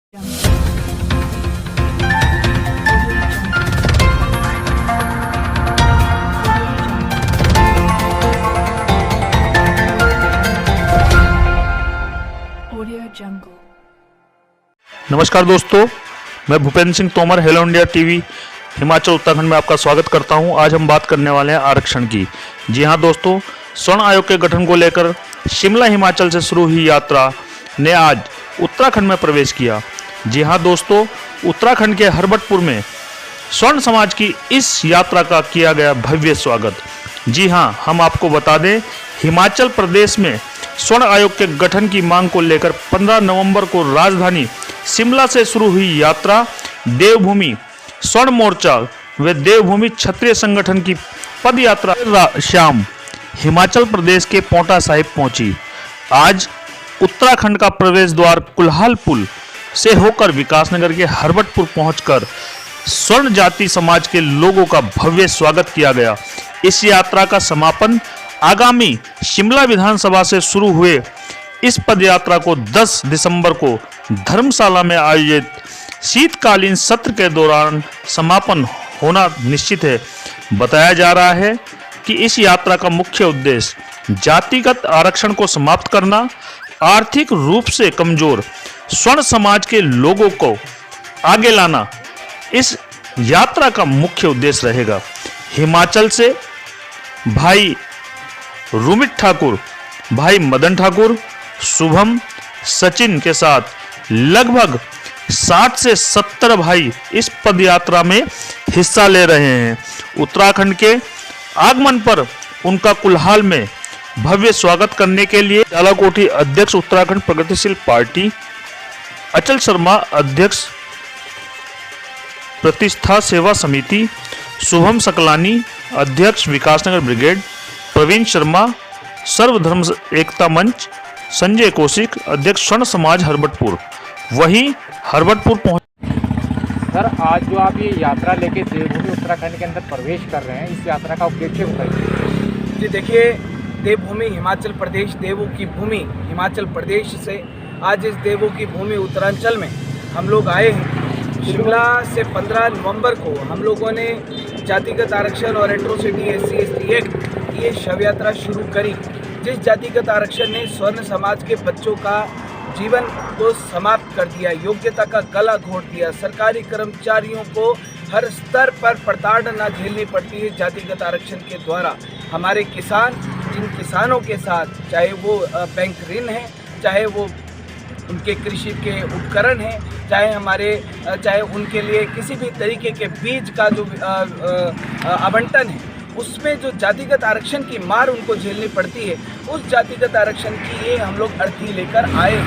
नमस्कार दोस्तों, मैं Bhupendra Singh Tomar hello India TV Himachal Uttarakhand में आपका स्वागत करता हूं। आज हम बात करने वाले हैं आरक्षण की। जी हां दोस्तों, स्वर्ण आयोग के गठन को लेकर शिमला हिमाचल से शुरू हुई यात्रा ने आज उत्तराखंड में प्रवेश किया। जी हां दोस्तों, उत्तराखंड के हरबटपुर में स्वर्ण समाज की इस यात्रा का किया गया भव्य स्वागत। जी हां, हम आपको बता दें, हिमाचल प्रदेश में स्वर्ण आयोग के गठन की मांग को लेकर 15 नवंबर को राजधानी शिमला से शुरू हुई यात्रा देवभूमि स्वर्ण मोर्चा व देवभूमि क्षत्रिय संगठन की पद यात्रा शाम हिमाचल प्रदेश के पोंटा साहिब पहुंची। आज उत्तराखंड का प्रवेश द्वार कुल्हाल पुल से होकर विकासनगर के हरबटपुर पहुंचकर स्वर्ण जाति समाज के लोगों का भव्य स्वागत किया गया। इस यात्रा का समापन आगामी शिमला विधानसभा से शुरू हुए इस पदयात्रा को 10 दिसंबर को धर्मशाला में आयोजित शीतकालीन सत्र के दौरान समापन होना निश्चित है। बताया जा रहा है कि इस यात्रा का मुख्य उद्देश्य जातिगत आरक्षण को समाप्त करना, आर्थिक रूप से कमजोर स्वर्ण समाज के लोगों को आगे लाना इस यात्रा का मुख्य उद्देश्य रहेगा। हिमाचल से भाई रुमित ठाकुर, भाई मदन ठाकुर, शुभम, सचिन के साथ लगभग 60 से 70 भाई इस पदयात्रा में हिस्सा ले रहे हैं। उत्तराखंड के आगमन पर उनका कुल्हाल में भव्य स्वागत करने के लिए जालाकोठी अध्यक्ष उत्तराखंड प्रगतिशील पार्टी, अचल शर्मा अध्यक्ष प्रतिष्ठा सेवा समिति, शुभम सकलानी अध्यक्ष विकासनगर ब्रिगेड, प्रवीण शर्मा सर्वधर्म एकता मंच, संजय कौशिक अध्यक्ष स्वर्ण समाज हरबटपुर वहीं हरबटपुर पहुंचे। सर, आज जो आप ये यात्रा लेके देवभूमि उत्तराखंड के अंदर प्रवेश कर रहे हैं, इस यात्रा का उद्देश्य बताइए। जी देखिए, देवभूमि हिमाचल प्रदेश, देवों की भूमि हिमाचल प्रदेश से आज इस देवों की भूमि उत्तरांचल में हम लोग आए हैं। शिमला से 15 नवंबर को हम लोगों ने जातिगत आरक्षण और एट्रोसिटी SC/ST एक्ट ये शव यात्रा शुरू करी, जिस जातिगत आरक्षण ने स्वर्ण समाज के बच्चों का जीवन को समाप्त कर दिया, योग्यता का गला घोट दिया। सरकारी कर्मचारियों को हर स्तर पर प्रताड़ना झेलनी पड़ती है जातिगत आरक्षण के द्वारा। हमारे किसान, जिन किसानों के साथ चाहे वो बैंक ऋण है, चाहे वो उनके कृषि के उपकरण हैं, चाहे उनके लिए किसी भी तरीके के बीज का जो आवंटन है, उसमें जो जातिगत आरक्षण की मार उनको झेलनी पड़ती है, उस जातिगत आरक्षण की ये हम लोग अर्थी लेकर आए।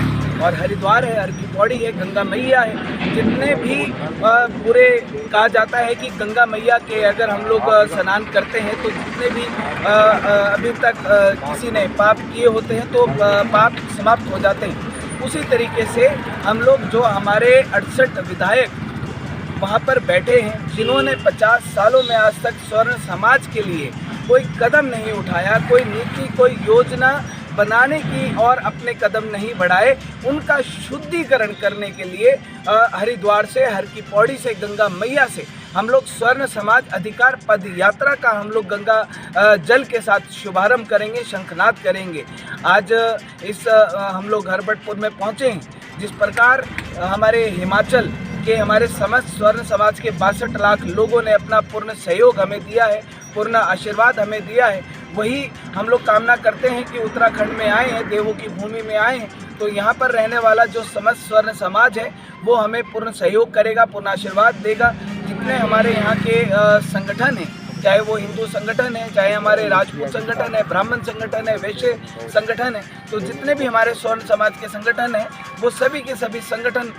और हरिद्वार है, हर की पौड़ी है, गंगा मैया है, जितने भी पूरे कहा जाता है कि गंगा मैया के अगर हम लोग स्नान करते हैं तो जितने भी अभी तक किसी ने पाप किए होते हैं तो पाप समाप्त हो जाते हैं। उसी तरीके से हम लोग जो हमारे 68 विधायक वहाँ पर बैठे हैं, जिन्होंने 50 सालों में आज तक स्वर्ण समाज के लिए कोई कदम नहीं उठाया, कोई नीति, कोई योजना बनाने की और अपने कदम नहीं बढ़ाए, उनका शुद्धिकरण करने के लिए हरिद्वार से, हर की पौड़ी से, गंगा मैया से हम लोग स्वर्ण समाज अधिकार पद यात्रा का हम लोग गंगा जल के साथ शुभारंभ करेंगे, शंखनाद करेंगे। आज इस हम लोग हरबटपुर में पहुँचे हैं। जिस प्रकार हमारे हिमाचल के हमारे समस्त स्वर्ण समाज के 62 लाख लोगों ने अपना पूर्ण सहयोग हमें दिया है, पूर्ण आशीर्वाद हमें दिया है, वही हम लोग कामना करते हैं कि उत्तराखंड में आए हैं, देवों की भूमि में आए हैं, तो यहाँ पर रहने वाला जो समस्त स्वर्ण समाज है वो हमें पूर्ण सहयोग करेगा, पूर्ण आशीर्वाद देगा। जितने हमारे यहाँ के संगठन हैं, चाहे वो हिंदू संगठन है, चाहे हमारे राजपूत संगठन है, ब्राह्मण संगठन है, वैश्य संगठन है, तो जितने भी हमारे स्वर्ण समाज के संगठन हैं वो सभी के सभी संगठन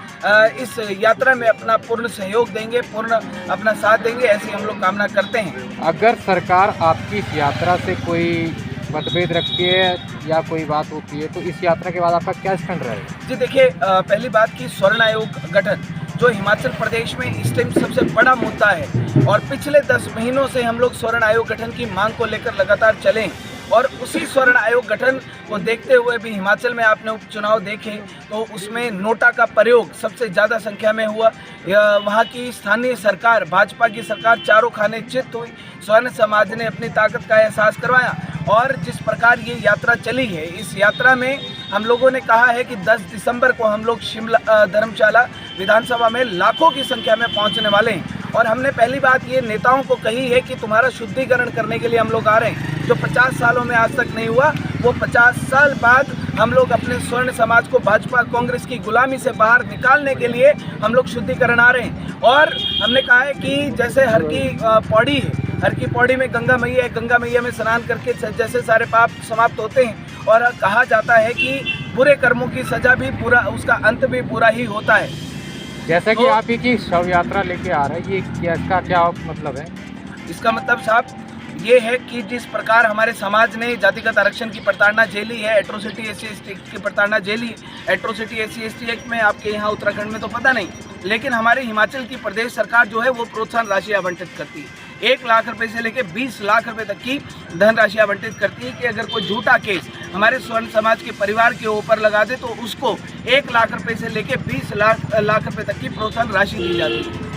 इस यात्रा में अपना पूर्ण सहयोग देंगे, पूर्ण अपना साथ देंगे, ऐसी हम लोग कामना करते हैं। अगर सरकार आपकी इस यात्रा से कोई मतभेद रखती है या कोई बात होती है तो इस यात्रा के बाद आपका क्या स्टैंड रहेगा? जी देखिए, पहली बात की स्वर्ण आयोग गठन जो हिमाचल प्रदेश में इस टाइम सबसे बड़ा मुद्दा है और पिछले 10 महीनों से हम लोग स्वर्ण आयोग गठन की मांग को लेकर लगातार चले और उसी स्वर्ण आयोग गठन को देखते हुए भी हिमाचल में आपने उपचुनाव देखे तो उसमें नोटा का प्रयोग सबसे ज़्यादा संख्या में हुआ। वहाँ की स्थानीय सरकार, भाजपा की सरकार चारों खाने चित हुई। स्वर्ण समाज ने अपनी ताकत का एहसास करवाया और जिस प्रकार ये यात्रा चली है, इस यात्रा में हम लोगों ने कहा है कि 10 दिसंबर को हम लोग शिमला धर्मशाला विधानसभा में लाखों की संख्या में पहुंचने वाले हैं। और हमने पहली बात ये नेताओं को कही है कि तुम्हारा शुद्धिकरण करने के लिए हम लोग आ रहे हैं। जो 50 सालों में आज तक नहीं हुआ, वो 50 साल बाद हम लोग अपने स्वर्ण समाज को भाजपा कांग्रेस की गुलामी से बाहर निकालने के लिए हम लोग शुद्धिकरण आ रहे हैं। और हमने कहा है कि जैसे हर की पौड़ी है, हर की पौड़ी में गंगा मैया है, गंगा मैया में स्नान करके जैसे सारे पाप समाप्त होते हैं और कहा जाता है कि बुरे कर्मों की सजा भी पूरा, उसका अंत भी पूरा ही होता है। जैसा कि तो आप ही की शव यात्रा लेके आ रहे हैं, ये इसका क्या मतलब है? इसका मतलब साहब ये है कि जिस प्रकार हमारे समाज ने जातिगत आरक्षण की प्रताड़ना झेली है, एट्रोसिटी SC/ST एक्ट की प्रताड़ना झेली। एट्रोसिटी SC/ST एक्ट में आपके यहाँ उत्तराखंड में तो पता नहीं, लेकिन हमारे हिमाचल की प्रदेश सरकार जो है वो प्रोत्साहन राशि आवंटित करती है। 1 लाख रुपए से लेकर 20 लाख रुपए तक की धनराशि आवंटित करती है कि अगर कोई झूठा केस हमारे स्वर्ण समाज के परिवार के ऊपर लगा दे तो उसको 1 लाख रुपए से लेकर 20 लाख रुपए तक की प्रोत्साहन राशि दी जाती है।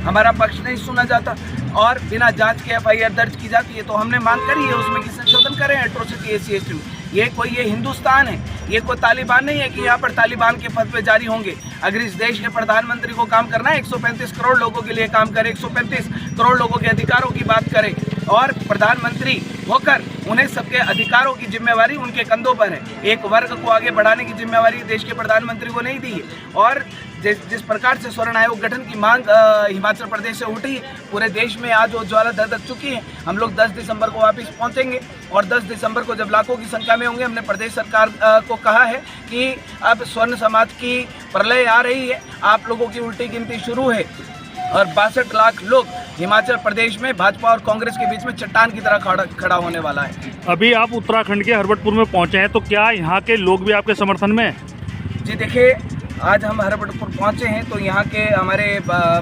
हमारा पक्ष नहीं सुना जाता और बिना जांच के FIR दर्ज की जाती है। तो हमने मांग करी है उसमें कि संशोधन करें एट्रोसिटी SC/ST में। ये हिंदुस्तान है, ये कोई तालिबान नहीं है कि यहाँ पर तालिबान के फतवे जारी होंगे। अगर इस देश के प्रधानमंत्री को काम करना है, 135 करोड़ लोगों के लिए काम करे, 135 करोड़ लोगों के अधिकारों की बात करे और प्रधानमंत्री होकर उन्हें सबके अधिकारों की जिम्मेवारी उनके कंधों पर है। एक वर्ग को आगे बढ़ाने की जिम्मेवारी देश के प्रधानमंत्री को नहीं दी है। और जिस प्रकार से स्वर्ण आयोग गठन की मांग हिमाचल प्रदेश से उठी, पूरे देश में आज वो ज्वाला धधक चुकी है। हम लोग 10 दिसंबर को वापस पहुंचेंगे और 10 दिसंबर को जब लाखों की संख्या में होंगे, हमने प्रदेश सरकार को कहा है कि अब स्वर्ण समाज की प्रलय आ रही है, आप लोगों की उल्टी गिनती शुरू है और 62 लाख लोग हिमाचल प्रदेश में भाजपा और कांग्रेस के बीच में चट्टान की तरह खड़ा होने वाला है। अभी आप उत्तराखंड के हरबटपुर में पहुंचे हैं, तो क्या यहाँ के लोग भी आपके समर्थन में हैं? जी देखिए, आज हम हरबटपुर पहुंचे हैं तो यहाँ के हमारे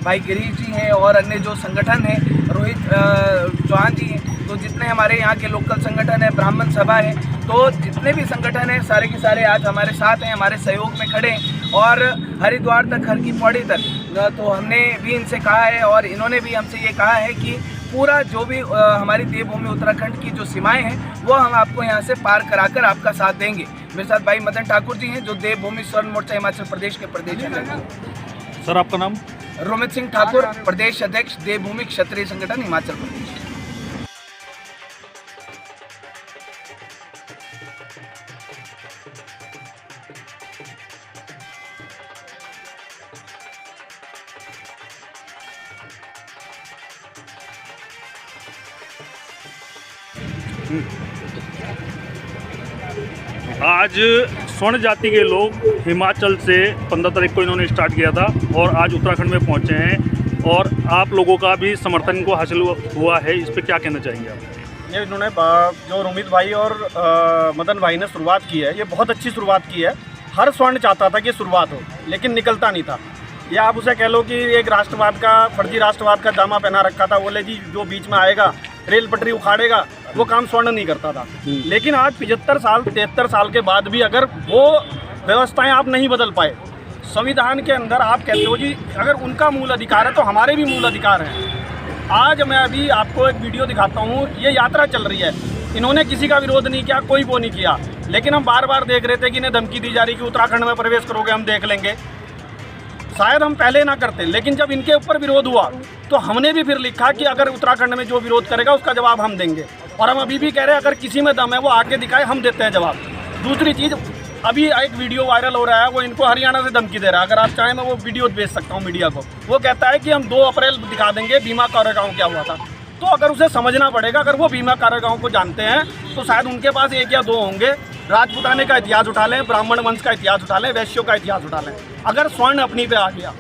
भाई गिरीश जी हैं और अन्य जो संगठन हैं, रोहित चौहान जी हैं, तो जितने हमारे यहाँ के लोकल संगठन है, ब्राह्मण सभा है, तो जितने भी संगठन हैं सारे के सारे आज हमारे साथ हैं, हमारे सहयोग में खड़े हैं। और हरिद्वार तक, हर की पौड़ी तक तो हमने भी इनसे कहा है और इन्होंने भी हमसे ये कहा है कि पूरा जो भी हमारी देवभूमि उत्तराखंड की जो सीमाएं हैं वो हम आपको यहाँ से पार कराकर आपका साथ देंगे। मेरे साथ भाई मदन ठाकुर जी हैं जो देवभूमि स्वर्ण मोर्चा हिमाचल प्रदेश के प्रदेश अध्यक्ष। सर आपका नाम? रोमित सिंह ठाकुर, प्रदेश अध्यक्ष देवभूमि क्षत्रिय संगठन हिमाचल प्रदेश। आज स्वर्ण जाति के लोग हिमाचल से 15 तारीख को इन्होंने स्टार्ट किया था और आज उत्तराखंड में पहुंचे हैं और आप लोगों का भी समर्थन इनको हासिल हुआ है, इस पर क्या कहना चाहेंगे आप? ये इन्होंने जो रोमित भाई और मदन भाई ने शुरुआत की है, ये बहुत अच्छी शुरुआत की है। हर स्वर्ण चाहता था कि शुरुआत हो, लेकिन निकलता नहीं था। ये आप उसे कह लो कि एक राष्ट्रवाद का, फर्जी राष्ट्रवाद का जामा पहना रखा था। बोले जी जो बीच में आएगा रेल पटरी उखाड़ेगा, वो काम स्वर्ण नहीं करता था। लेकिन आज 75 साल 73 साल के बाद भी अगर वो व्यवस्थाएं आप नहीं बदल पाए, संविधान के अंदर आप कहते हो जी अगर उनका मूल अधिकार है तो हमारे भी मूल अधिकार हैं। आज मैं अभी आपको एक वीडियो दिखाता हूँ, ये यात्रा चल रही है, इन्होंने किसी का विरोध नहीं किया, कोई वो नहीं किया, लेकिन हम बार बार देख रहे थे कि इन्हें धमकी दी जा रही कि उत्तराखंड में प्रवेश करोगे हम देख लेंगे। शायद हम पहले ना करते, लेकिन जब इनके ऊपर विरोध हुआ तो हमने भी फिर लिखा कि अगर उत्तराखंड में जो विरोध करेगा उसका जवाब हम देंगे। और हम अभी भी कह रहे हैं अगर किसी में दम है वो आके दिखाए, हम देते हैं जवाब। दूसरी चीज़, अभी एक वीडियो वायरल हो रहा है, वो इनको हरियाणा से धमकी दे रहा है। अगर आप चाहें मैं वो वीडियो भेज सकता हूँ मीडिया को। वो कहता है कि हम 2 अप्रैल दिखा देंगे भीमा कोरेगांव क्या हुआ था। तो अगर उसे समझना पड़ेगा, अगर वो भीमा कोरेगांव को जानते हैं तो शायद उनके पास 1 या 2 होंगे। राजपूताने का इतिहास उठा लें, ब्राह्मण वंश का इतिहास उठा लें, वैश्यों का इतिहास उठा लें। अगर स्वर्ण अपनी पे आ गया,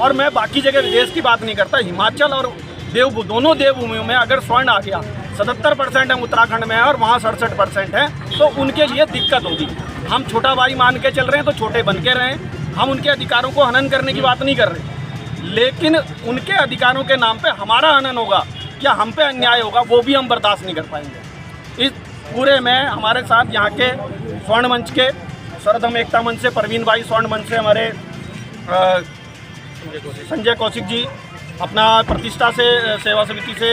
और मैं बाकी जगह विदेश की बात नहीं करता, हिमाचल और दोनों देवभूमियों में अगर स्वर्ण आ गया, 77% हम उत्तराखंड में हैं और वहाँ 67% हैं, तो उनके लिए दिक्कत होगी। हम छोटा भाई मान के चल रहे हैं तो छोटे बन के रहें। हम उनके अधिकारों को हनन करने की बात नहीं कर रहे, लेकिन उनके अधिकारों के नाम पे हमारा हनन होगा, क्या हम पे अन्याय होगा, वो भी हम बर्दाश्त नहीं कर पाएंगे। पूरे में हमारे साथ यहाँ के स्वर्ण मंच के सरधम एकता मंच से परवीन भाई, स्वर्ण मंच से हमारे संजय कौशिक जी, अपना प्रतिष्ठा से सेवा समिति से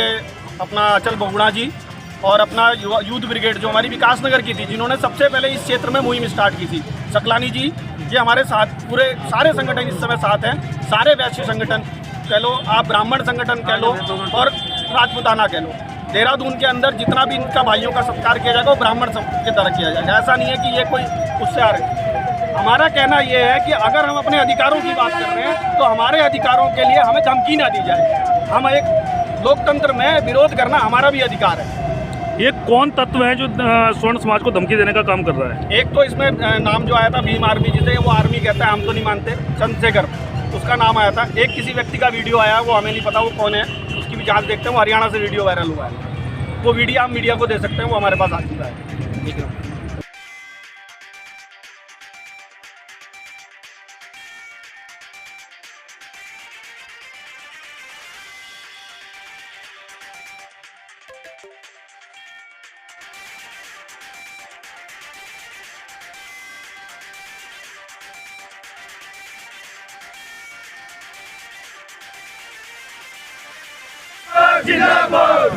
अपना अचल बहुगुणा जी, और अपना यूथ ब्रिगेड जो हमारी विकास नगर की थी, जिन्होंने सबसे पहले इस क्षेत्र में मुहिम स्टार्ट की थी, सकलानी जी, ये हमारे साथ पूरे सारे संगठन इस समय साथ हैं। सारे वैश्य संगठन कह लो, आप ब्राह्मण संगठन कह लो और राजपूताना कह लो, देहरादून के अंदर जितना भी इनका भाइयों का सत्कार किया जाएगा वो ब्राह्मण के तरह किया जाएगा। ऐसा नहीं है कि ये कोई उससे आ रहे। हमारा कहना ये है कि अगर हम अपने अधिकारों की बात कर रहे हैं तो हमारे अधिकारों के लिए हमें धमकी ना दी जाए। हम एक लोकतंत्र में विरोध करना हमारा भी अधिकार है। ये कौन तत्व है जो स्वर्ण समाज को धमकी देने का काम कर रहा है? एक तो इसमें नाम जो आया था भीम आर्मी, जिसे वो आर्मी कहता है, हम तो नहीं मानते, चंद्रशेखर उसका नाम आया था। एक किसी व्यक्ति का वीडियो आया, वो हमें नहीं पता वो कौन है, उसकी भी जांच देखते हैं। वो हरियाणा से वीडियो वायरल हुआ है, वो वीडियो आप मीडिया को दे सकते हैं, वो हमारे पास आ चुका है। ठीक है। जिंदाबाद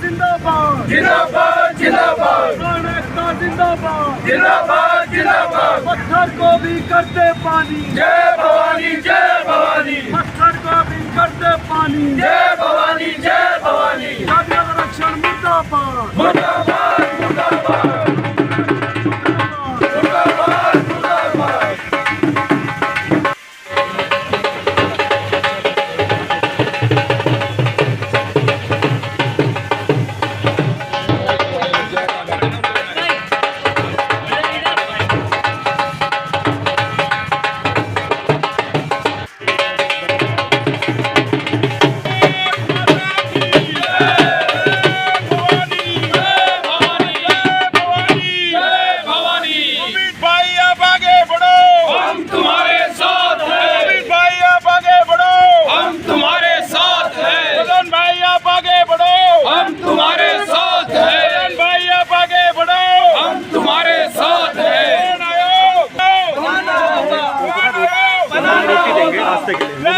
जिंदाबाद जिंदाबाद जिंदाबाद जिंदाबाद जिंदाबाद जिंदाबाद। पत्थर को भी करते पानी, जय भवानी जय भवानी। पत्थर को भी करते पानी, जय भवानी जय भवानी। आरक्षण मुर्दाबाद मुर्दाबाद मुर्दाबाद मुर्दाबाद मुर्दाबाद। रोटी देंगे नाश्ते के लिए।